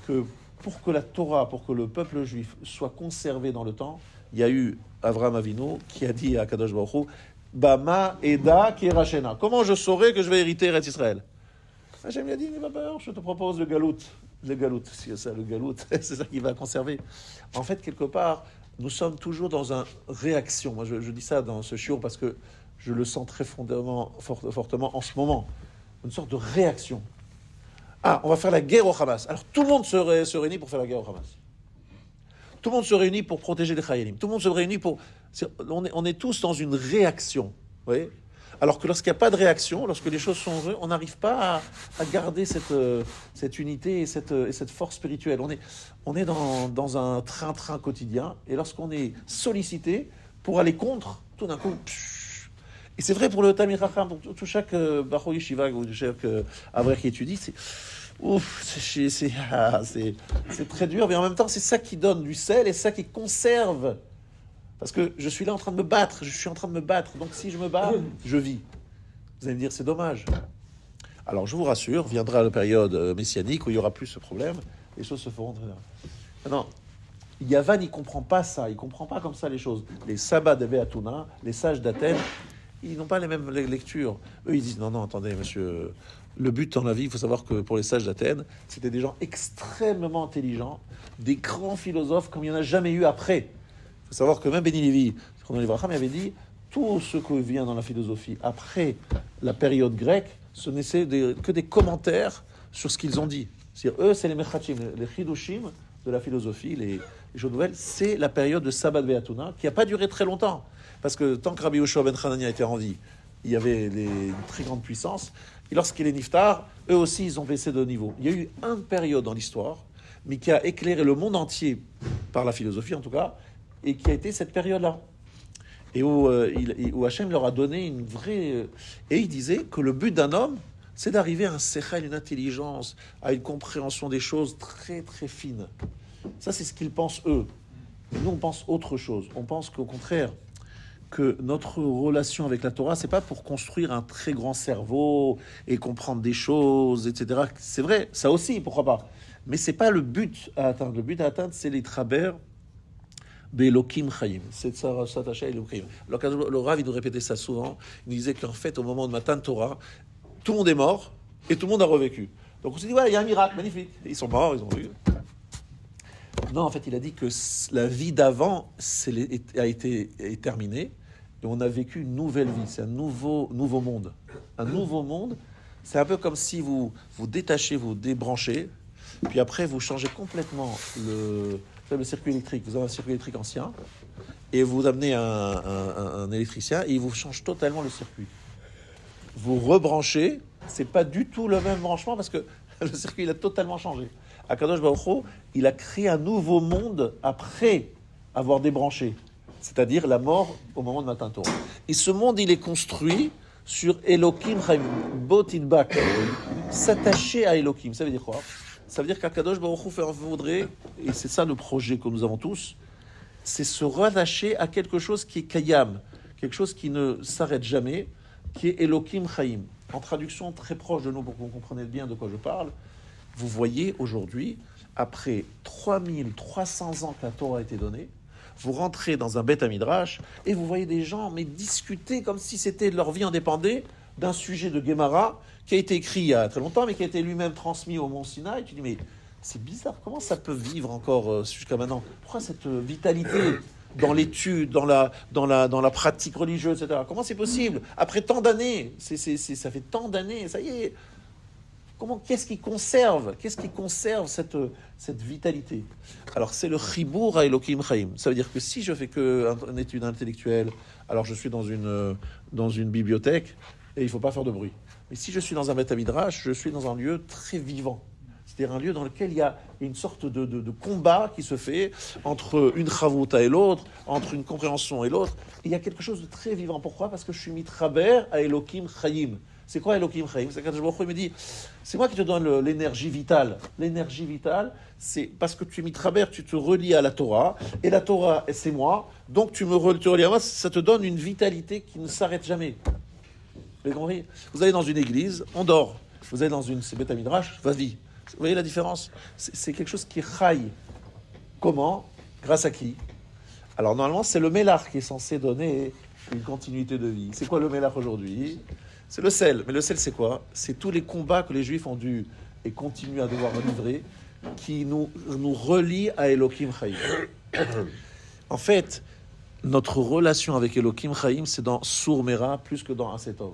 Speaker 1: que pour que la Torah, pour que le peuple juif soit conservé dans le temps, il y a eu Avraham Avinu qui a dit à Kadosh Baruch Hu, Bama Eda Kirachena. Comment je saurai que je vais hériter Eretz Israël? Hachem lui a dit, n'aie pas peur, je te propose le galout. Le galout, c'est ça, le galout, c'est ça qui va conserver. En fait, quelque part, nous sommes toujours dans une réaction. Moi, je dis ça dans ce shiur parce que je le sens très fortement en ce moment. Une sorte de réaction. Ah, on va faire la guerre au Hamas. Alors, tout le monde se réunit pour faire la guerre au Hamas. Tout le monde se réunit pour protéger les Chayalim. Tout le monde se réunit pour... On est tous dans une réaction. Vous voyez ? Alors que lorsqu'il n'y a pas de réaction, lorsque les choses sont heureuses, on n'arrive pas à garder cette unité et cette force spirituelle. On est dans un train-train quotidien, et lorsqu'on est sollicité pour aller contre, tout d'un coup... Et c'est vrai pour le Talmid Chacham, pour tout chaque Bachor Yeshiva ou chaque Avrech qui étudie, c'est très dur, mais en même temps, c'est ça qui donne du sel et ça qui conserve. Parce que je suis là en train de me battre, donc si je me bats, je vis. Vous allez me dire, c'est dommage. Alors je vous rassure, viendra la période messianique où il n'y aura plus ce problème, les choses se feront très bien. Non, Yavan, il ne comprend pas ça, il ne comprend pas comme ça les choses. Les sabbats de Béatouna, les sages d'Athènes, ils n'ont pas les mêmes lectures. Eux, ils disent, non, attendez, monsieur, le but dans la vie, il faut savoir que pour les sages d'Athènes, c'était des gens extrêmement intelligents, des grands philosophes comme il n'y en a jamais eu après. Il faut savoir que même Beni Lévi, il avait dit, tout ce qui vient dans la philosophie après la période grecque, ce n'est que des commentaires sur ce qu'ils ont dit. C'est-à-dire, eux, c'est les mechachim, les chidushim de la philosophie, les choses nouvelles, c'est la période de Sabbat Be'atuna, qui n'a pas duré très longtemps. Parce que tant que Rabbi Yoshua ben Hanania était en vie, il y avait une très grande puissance. Et lorsqu'il est niftar, eux aussi, ils ont baissé de niveau. Il y a eu une période dans l'histoire, mais qui a éclairé le monde entier, par la philosophie en tout cas, et qui a été cette période-là. Et où Hachem leur a donné une vraie... Et il disait que le but d'un homme, c'est d'arriver à un sechel, une intelligence, à une compréhension des choses très très fine. Ça, c'est ce qu'ils pensent eux. Mais nous, on pense autre chose. On pense qu'au contraire, que notre relation avec la Torah, c'est pas pour construire un très grand cerveau et comprendre des choses, etc. C'est vrai, ça aussi, pourquoi pas. Mais c'est pas le but à atteindre. Le but à atteindre, c'est les travers Be'elokim Chaim. C'est de s'attacher à Elokim. Alors, le Rav, il nous répétait ça souvent. Il nous disait qu'en fait, au moment de Matan Torah, tout le monde est mort et tout le monde a revécu. Donc on s'est dit, voilà, il y a un miracle, magnifique. Ils sont morts, ils ont vécu. Non, en fait, il a dit que la vie d'avant est terminée et on a vécu une nouvelle vie. C'est un nouveau monde. Un nouveau monde, c'est un peu comme si vous détachez, vous débranchez, puis après, vous changez complètement le circuit électrique. Vous avez un circuit électrique ancien et vous amenez un électricien et il vous change totalement le circuit. Vous rebranchez, c'est pas du tout le même branchement parce que le circuit il a totalement changé. Akadosh Baruch Hu, il a créé un nouveau monde après avoir débranché, c'est-à-dire la mort au moment de Matan Torah. Et ce monde, il est construit sur Elokim Chaim, Botinbak, s'attacher à Elokim. Ça veut dire quoi? Ça veut dire qu'Akadosh Baruch Hu voudrait, et c'est ça le projet que nous avons tous, c'est se rattacher à quelque chose qui est Kayam, quelque chose qui ne s'arrête jamais, qui est Elokim Chaim. En traduction très proche de nous, pour que vous compreniez bien de quoi je parle, vous voyez aujourd'hui après 3300 ans que la Torah a été donnée, vous rentrez dans un Beth Midrash et vous voyez des gens mais discuter comme si c'était leur vie en dépendait d'un sujet de Gemara qui a été écrit il y a très longtemps mais qui a été lui-même transmis au Mont Sinaï. Tu dis mais c'est bizarre, comment ça peut vivre encore jusqu'à maintenant? Pourquoi cette vitalité dans l'étude, dans la pratique religieuse, etc. Comment c'est possible? Après tant d'années, ça fait tant d'années, ça y est. Qu'est-ce qui conserve cette vitalité? Alors c'est le chibour à Elohim Chaim. Ça veut dire que si je fais qu'une étude intellectuelle, alors je suis dans une bibliothèque et il ne faut pas faire de bruit. Mais si je suis dans un Beth Midrash, je suis dans un lieu très vivant. C'est-à-dire un lieu dans lequel il y a une sorte de combat qui se fait entre une chavruta et l'autre, entre une compréhension et l'autre. Et il y a quelque chose de très vivant. Pourquoi? Parce que je suis mitraber à Elohim Chaim. C'est quoi Elohim Chaim? C'est quand je me dis, c'est moi qui te donne l'énergie vitale. L'énergie vitale, c'est parce que tu es mitraber, tu te relis à la Torah, et la Torah, c'est moi, donc tu te relis à moi, ça te donne une vitalité qui ne s'arrête jamais. Vous avez compris? Vous allez dans une église, on dort. Vous allez dans une Beth Midrash, vas-y. Vous voyez la différence? C'est quelque chose qui raille. Comment? Grâce à qui? Alors normalement, c'est le Mélach qui est censé donner une continuité de vie. C'est quoi le Mélach aujourd'hui? C'est le sel. Mais le sel, c'est quoi? C'est tous les combats que les Juifs ont dû et continuent à devoir livrer qui nous relient à Elohim Chaim. En fait, notre relation avec Elohim Chaim, c'est dans Sour Mera plus que dans Asetov.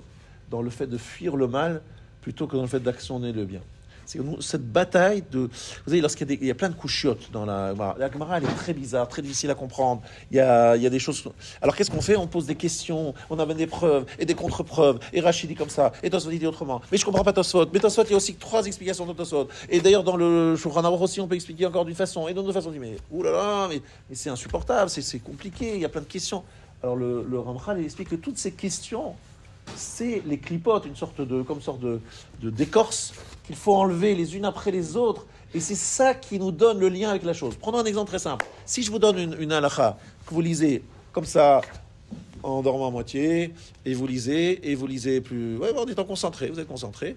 Speaker 1: Dans le fait de fuir le mal plutôt que dans le fait d'actionner le bien. C'est que cette bataille de... Vous savez, il y a plein de couchiottes dans la Gemara. La Gemara, elle est très bizarre, très difficile à comprendre. Il y a des choses... Alors, qu'est-ce qu'on fait? On pose des questions, on amène des preuves et des contre-preuves. Et Rachid dit comme ça, et Tosfot dit autrement. Mais je ne comprends pas Tosfot. Mais Tosfot, il y a aussi 3 explications de Tosfot. Et d'ailleurs, dans le Shulchan Aruch aussi, on peut expliquer encore d'une façon. Et d'une autre façon, on dit, mais oulala, mais c'est insupportable, c'est compliqué, il y a plein de questions. Alors, le Ramchal, il explique que toutes ces questions... c'est les clipotes, une sorte de d'écorce qu'il faut enlever les unes après les autres. Et c'est ça qui nous donne le lien avec la chose. Prenons un exemple très simple. Si je vous donne une halakha que vous lisez comme ça, en dormant à moitié, et vous lisez plus... Ouais, en étant concentré, vous êtes concentré.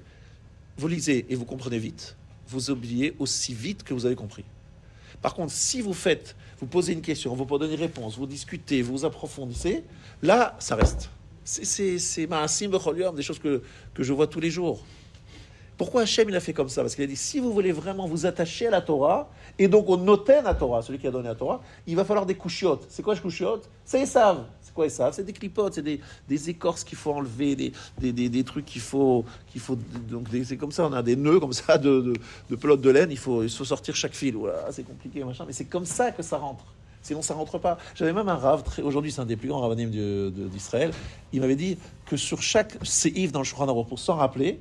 Speaker 1: Vous lisez et vous comprenez vite. Vous oubliez aussi vite que vous avez compris. Par contre, si vous posez une question, vous donnez une réponse, vous discutez, vous approfondissez, là, ça reste. C'est Ma'asim B'chol Yom, des choses que je vois tous les jours. Pourquoi Hachem il a fait comme ça? Parce qu'il a dit, si vous voulez vraiment vous attacher à la Torah, et donc au noten à Torah, celui qui a donné la Torah, il va falloir des couchiottes. C'est quoi les couchiottes? C'est Esav. C'est quoi Esav? C'est des clipotes, c'est des écorces qu'il faut enlever, des trucs qu'il faut donc c'est comme ça, on a des nœuds comme ça de pelote de laine, il faut sortir chaque fil. Voilà, c'est compliqué, machin, mais c'est comme ça que ça rentre. Sinon, ça ne rentre pas. J'avais même un rave, aujourd'hui c'est un des plus grands ravanim d'Israël, il m'avait dit que sur chaque séif dans le Shulchan Aruch, pour s'en rappeler,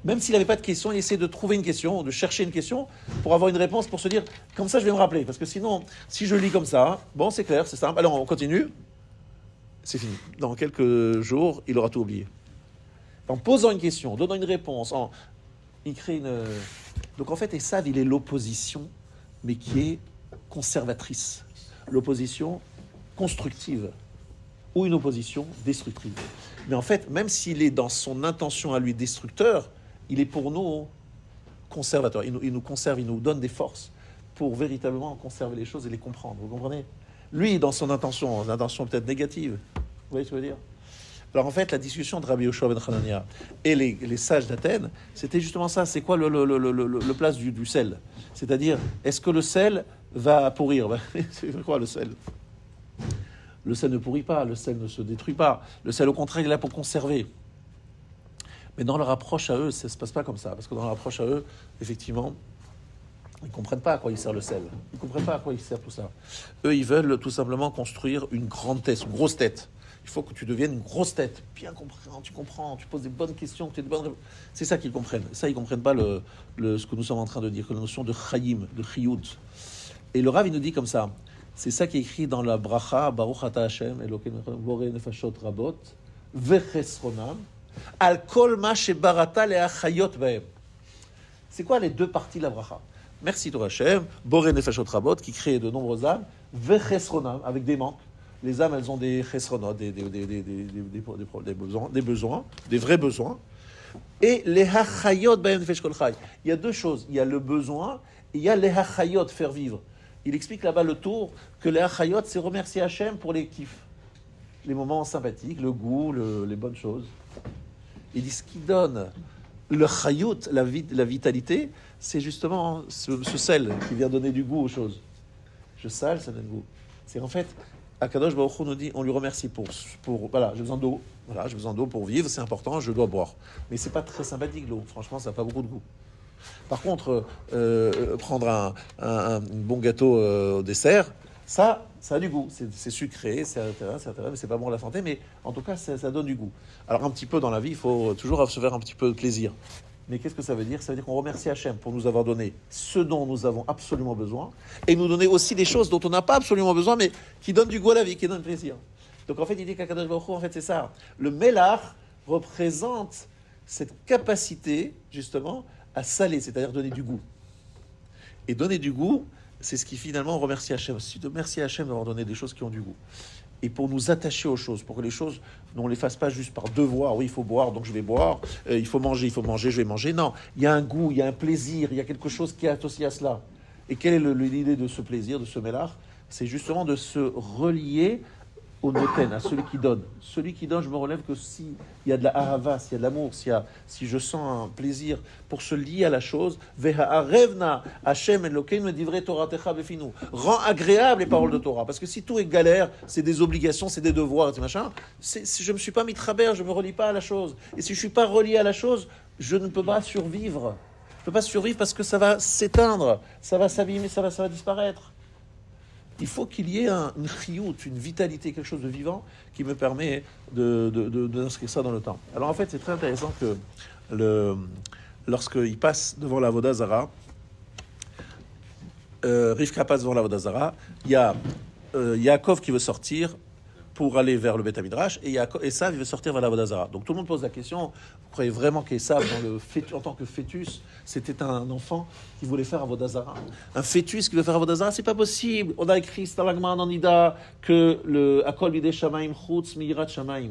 Speaker 1: même s'il n'avait pas de question, il essayait de trouver une question, de chercher une question, pour avoir une réponse, pour se dire, comme ça je vais me rappeler. Parce que sinon, si je lis comme ça, bon c'est clair, c'est simple, alors on continue, c'est fini. Dans quelques jours, il aura tout oublié. En posant une question, en donnant une réponse, il crée une... Donc en fait, Esav, il est l'opposition, mais qui est conservatrice. L'opposition constructive ou une opposition destructive. Mais en fait, même s'il est dans son intention à lui destructeur, il est pour nous conservateur. Il nous conserve, il nous donne des forces pour véritablement conserver les choses et les comprendre. Vous comprenez? Lui, dans son intention peut-être négative. Vous voyez ce que je veux dire? Alors en fait, la discussion de Rabbi Yoshua ben Hanania et les sages d'Athènes, c'était justement ça. C'est quoi le place du sel? C'est-à-dire, est-ce que le sel va pourrir? C'est quoi le sel? Le sel ne pourrit pas, le sel ne se détruit pas. Le sel, au contraire, il est là pour conserver. Mais dans leur approche à eux, ça ne se passe pas comme ça. Parce que dans leur approche à eux, effectivement, ils ne comprennent pas à quoi il sert le sel. Ils ne comprennent pas à quoi il sert tout ça. Eux, ils veulent tout simplement construire une grande tête, une grosse tête. Il faut que tu deviennes une grosse tête. Bien comprends, tu poses des bonnes questions, tu as des bonnes... C'est ça qu'ils comprennent. Ça, ils ne comprennent pas ce que nous sommes en train de dire, que la notion de chayim, de chiyut. Et le Rav, il nous dit comme ça. C'est ça qui est écrit dans la bracha, Baruch ata Hashem, Elokeinu borei nefashot rabot, vechesronam, al kol ma shebarata leachayot bahem. C'est quoi les deux parties de la bracha? Merci Torah Hashem, borei nefashot rabot, qui crée de nombreuses âmes, vechesronam, avec des manques. Les âmes, elles ont des chesronot, des besoins, des vrais besoins. Et les hachayot bahem nefesh kol chay. Il y a deux choses. Il y a le besoin Et il y a les hachayot, faire vivre. Il explique là-bas le tour que les hachayot, c'est remercier Hachem pour les kiffs, les moments sympathiques, le goût, les bonnes choses. Il dit ce qui donne le chayot, la vitalité, c'est justement ce sel qui vient donner du goût aux choses. Je sale, ça donne goût. C'est en fait, Akadosh Baruch Hu nous dit, on lui remercie pour voilà, j'ai besoin d'eau. Voilà, j'ai besoin d'eau pour vivre, c'est important, je dois boire. Mais c'est pas très sympathique l'eau, franchement, ça n'a pas beaucoup de goût. Par contre, prendre un bon gâteau au dessert, ça a du goût. C'est sucré, c'est intéressant, mais c'est pas bon à la santé, mais en tout cas, ça donne du goût. Alors un petit peu dans la vie, il faut toujours se faire un petit peu de plaisir. Mais qu'est-ce que ça veut dire? Ça veut dire qu'on remercie Hachem pour nous avoir donné ce dont nous avons absolument besoin, et nous donner aussi des choses dont on n'a pas absolument besoin, mais qui donnent du goût à la vie, qui donnent plaisir. Donc en fait, il dit qu'Akadosh Baruch Hu, en fait, c'est ça. Le melach représente cette capacité, justement, à saler, c'est-à-dire donner du goût. Et donner du goût, c'est ce qui finalement remercie Hachem. Merci à Hachem d'avoir donné des choses qui ont du goût. Et pour nous attacher aux choses, pour que les choses, on ne les fasse pas juste par devoir. Oui, il faut boire, donc je vais boire. Il faut manger, je vais manger. Non, il y a un goût, il y a un plaisir, il y a quelque chose qui est associé à cela. Et quelle est l'idée de ce plaisir, de ce melach? C'est justement de se relier au noten, à celui qui donne. Celui qui donne, je me relève que s'il y a de la ahava, s'il y a de l'amour, si je sens un plaisir pour se lier à la chose, ve'ha'arevna Hashem Elokeinu divrei Toratecha befinu. Rends agréable les paroles de Torah. Parce que si tout est galère, c'est des obligations, c'est des devoirs, et machin, si je ne me suis pas mis traber, je ne me relie pas à la chose. Et si je ne suis pas relié à la chose, je ne peux pas survivre. Je ne peux pas survivre parce que ça va s'éteindre, ça va s'abîmer, ça va disparaître. Il faut qu'il y ait une chiout, une vitalité, quelque chose de vivant qui me permet d'inscrire ça dans le temps. Alors en fait, c'est très intéressant que lorsqu'il passe devant la Avodah Zara, Rivka passe devant la Avodah Zara, il y a Yaakov qui veut sortir pour aller vers le Beth Midrash, et Esav il veut sortir vers la Avodah Zara. Donc tout le monde pose la question, vous croyez vraiment qu'Esav, en tant que fœtus, c'était un enfant qui voulait faire Avodah Zara? Un fœtus qui veut faire Avodah Zara, c'est pas possible. On a écrit dans la Gemara en Nida que le Akol Bidei Shamaim Chutz Miyirat Shamaim.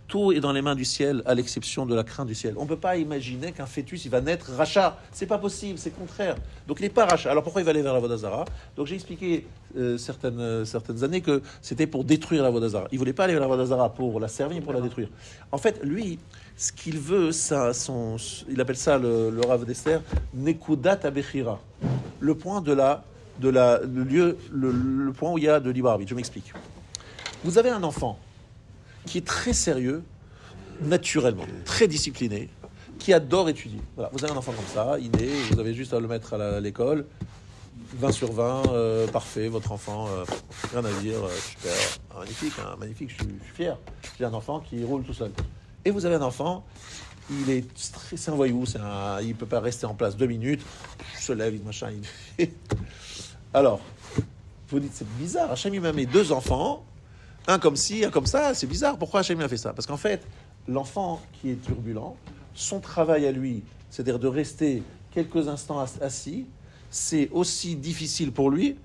Speaker 1: Tout est dans les mains du ciel, à l'exception de la crainte du ciel. On ne peut pas imaginer qu'un fœtus, il va naître rachat. C'est pas possible, c'est contraire. Donc il n'est pas rachat. Alors pourquoi il va aller vers la Avodah Zara? Donc j'ai expliqué certaines années que c'était pour détruire la Avodah Zara. Il ne voulait pas aller vers la Avodah Zara pour la servir, pour la détruire. En fait, lui, ce qu'il veut, il appelle ça le Rav d'Esther, Nekudat Abechira. Le point le point où il y a de libre arbitre. Je m'explique. Vous avez un enfant qui est très sérieux, naturellement, très discipliné, qui adore étudier. Voilà, vous avez un enfant comme ça, il est, vous avez juste à le mettre à l'école, 20 sur 20, parfait, votre enfant, rien à dire, super, magnifique, je suis fier. J'ai un enfant qui roule tout seul. Et vous avez un enfant, c'est un voyou, il ne peut pas rester en place 2 minutes, se lève, machin, Alors, vous dites, c'est bizarre, Hachem il m'a mis 2 enfants, un comme ci, un comme ça, c'est bizarre. Pourquoi Hachem a fait ça? Parce qu'en fait, l'enfant qui est turbulent, son travail à lui, c'est-à-dire de rester quelques instants assis, c'est aussi difficile pour lui,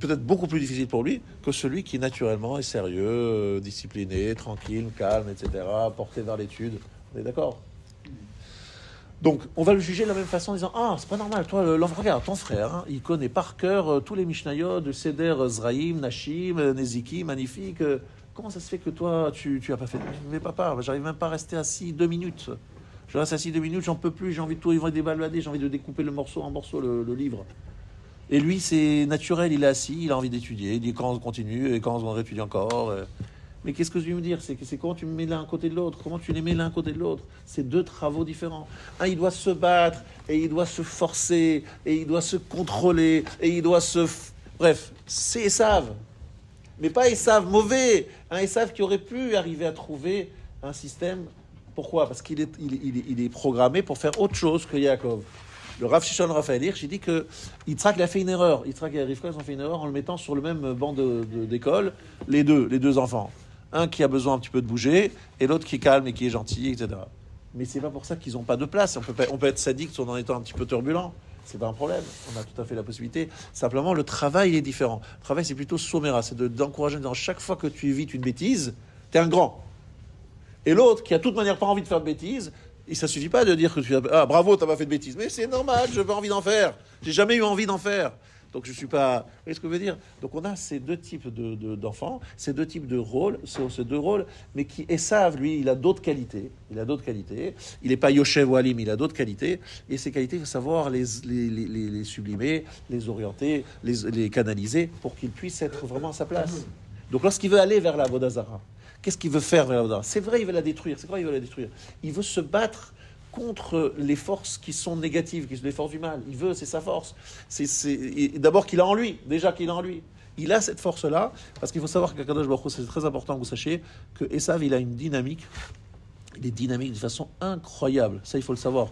Speaker 1: peut-être beaucoup plus difficile pour lui, que celui qui naturellement est sérieux, discipliné, tranquille, calme, etc., porté vers l'étude. Vous êtes d'accord? Donc, on va le juger de la même façon en disant « Ah, c'est pas normal, toi, l'enfant, regarde, ton frère, hein, il connaît par cœur tous les Mishnayot, de Seder, Zraïm, Nashim, Neziki, magnifique. Comment ça se fait que toi, tu as pas fait... » Mais papa, j'arrive même pas à rester assis 2 minutes. Je reste assis 2 minutes, j'en peux plus, j'ai envie de tout débalader, j'ai envie de découper le morceau en morceaux, le livre. Et lui, c'est naturel, il est assis, il a envie d'étudier, il dit quand on continue et quand on va étudier encore... Mais qu'est-ce que je veux me dire? C'est comment tu me mets l'un à côté de l'autre? Comment tu les mets l'un à côté de l'autre? C'est 2 travaux différents. Un, il doit se battre, et il doit se forcer, et il doit se contrôler, et il doit se... Bref, c'est Esav. Mais pas Esav mauvais. Un Esav qui aurait pu arriver à trouver un système. Pourquoi? Parce qu'il est programmé pour faire autre chose que Yaakov. Le Rav Shishon Raphaël Hirsch, il dit que Yitzhak a fait une erreur. Yitzhak et Rivka ont fait une erreur en le mettant sur le même banc d'école, les deux enfants. Un qui a besoin un petit peu de bouger, et l'autre qui est calme et qui est gentil, etc. Mais c'est pas pour ça qu'ils n'ont pas de place. On peut être sadique en étant un petit peu turbulent. C'est pas un problème. On a tout à fait la possibilité. Simplement, le travail, il est différent. Le travail, c'est plutôt somméra. C'est d'encourager dans chaque fois que tu évites une bêtise, t'es un grand. Et l'autre, qui a de toute manière pas envie de faire de bêtises, Et ça suffit pas de dire que tu as... Ah, bravo, t'as pas fait de bêtises. Mais c'est normal, je n'ai pas envie d'en faire. J'ai jamais eu envie d'en faire. Donc je suis pas... Vous voyez ce que je veux dire? Donc on a ces deux types d'enfants, ces deux types de rôles, ces deux rôles, mais qui Esav, lui, il a d'autres qualités. Il a d'autres qualités. Il n'est pas Yoshev ou Alim, il a d'autres qualités. Et ces qualités, il faut savoir les sublimer, les orienter, les canaliser pour qu'il puisse être vraiment à sa place. Donc lorsqu'il veut aller vers la Vodazara, qu'est-ce qu'il veut faire vers la Vodazara? C'est vrai, il veut la détruire. C'est vrai, il veut la détruire. Il veut se battre contre les forces qui sont négatives, qui sont les forces du mal. Il veut, c'est sa force. D'abord qu'il a en lui, déjà qu'il a en lui. Il a cette force-là, parce qu'il faut savoir qu'Akadosh Baruch Hu, c'est très important que vous sachiez, que Esav, il a une dynamique, il est dynamique de façon incroyable. Ça, il faut le savoir.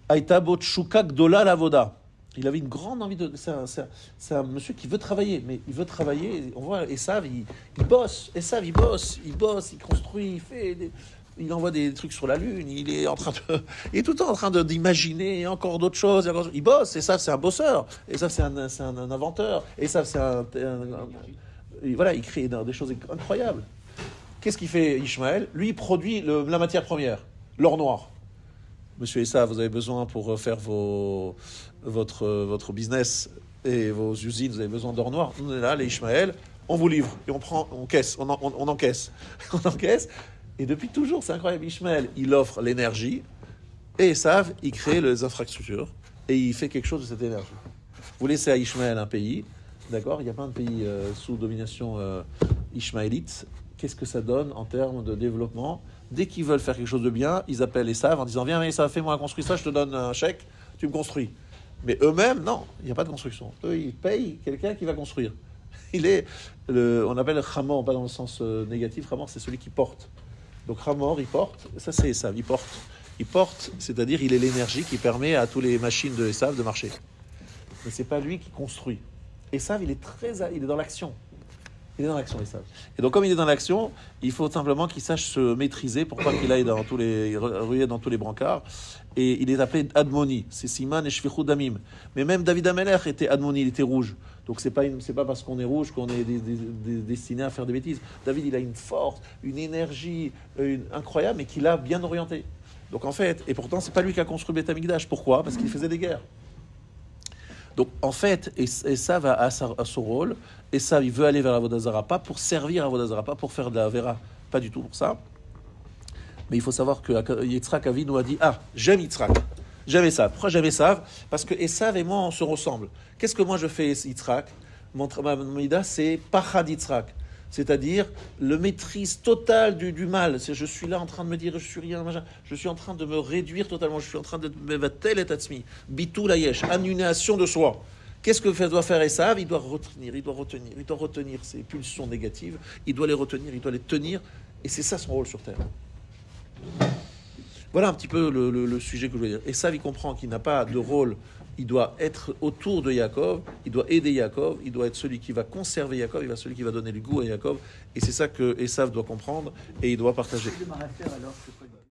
Speaker 1: Aïta bot shukak dola lavoda. Il avait une grande envie de... C'est un monsieur qui veut travailler, mais il veut travailler. On voit Esav, il bosse. Esav, il bosse, il construit, il fait... Il envoie des trucs sur la Lune, il est tout le temps en train d'imaginer encore d'autres choses. Il bosse, et ça, c'est un bosseur. Et ça, c'est un inventeur. Et ça, c'est voilà, il crée des choses incroyables. Qu'est-ce qu'il fait, Ishmaël? Lui, il produit la matière première, l'or noir. Monsieur Essa, vous avez besoin pour faire votre business et vos usines, vous avez besoin d'or noir. On est là, les Ishmaël, on vous livre et on encaisse. On encaisse. On encaisse. Et depuis toujours, c'est incroyable, Ishmaël, il offre l'énergie, et Esav, il crée les infrastructures, et il fait quelque chose de cette énergie. Vous laissez à Ishmaël un pays, d'accord? Il y a plein de pays sous domination ishmaélite. Qu'est-ce que ça donne en termes de développement? Dès qu'ils veulent faire quelque chose de bien, ils appellent Esav en disant « Viens, Esav, fais-moi construire ça, je te donne un chèque, tu me construis. » Mais eux-mêmes, non, il n'y a pas de construction. Eux, ils payent quelqu'un qui va construire. On appelle Hamor, pas dans le sens négatif, Hamor, c'est celui qui porte. Donc Hamor, il porte, ça c'est Esav, il porte, c'est-à-dire il est l'énergie qui permet à toutes les machines de Esav de marcher. Mais c'est pas lui qui construit. Esav, il est dans l'action. Il est dans l'action, Esav. Et donc comme il est dans l'action, il faut simplement qu'il sache se maîtriser pour pas qu'il aille dans tous les brancards. Et il est appelé Admoni, c'est Siman et Shvichut Damim. Mais même David Amelech était Admoni, il était rouge. Donc c'est pas parce qu'on est rouge qu'on est destiné à faire des bêtises. David, il a une force, une énergie incroyable, mais qu'il a bien orienté. Donc en fait, et pourtant c'est pas lui qui a construit Beth Amikdash. Pourquoi? Parce qu'il faisait des guerres. Donc en fait, Esav a son rôle. Esav, il veut aller vers la Vodazara, pas pour servir à Vodazara, pas pour faire de la Vera, pas du tout pour ça. Mais il faut savoir que Yitzhak Avinu a dit « Ah, j'aime Yitzhak, j'aime Esav. » Pourquoi j'aime Esav? Parce que Esav et moi, on se ressemble. Qu'est-ce que moi je fais, Yitzhak? Ma mida, c'est Pachad Yitzhak. C'est-à-dire le maîtrise totale du mal. Je suis là en train de me dire, je suis rien, machin. Je suis en train de me réduire totalement. Je suis en train de me tel et atzmi. Bitou la yesh, annulation de soi. Qu'est-ce que doit faire Esav? Il doit retenir ses pulsions négatives. Il doit les retenir, il doit les tenir. Et c'est ça son rôle sur Terre. Voilà un petit peu le sujet que je voulais dire. Esav, il comprend qu'il n'a pas de rôle. Il doit être autour de Yaakov, il doit aider Yaakov, il doit être celui qui va conserver Yaakov, il va être celui qui va donner le goût à Yaakov. Et c'est ça que Esav doit comprendre et il doit partager.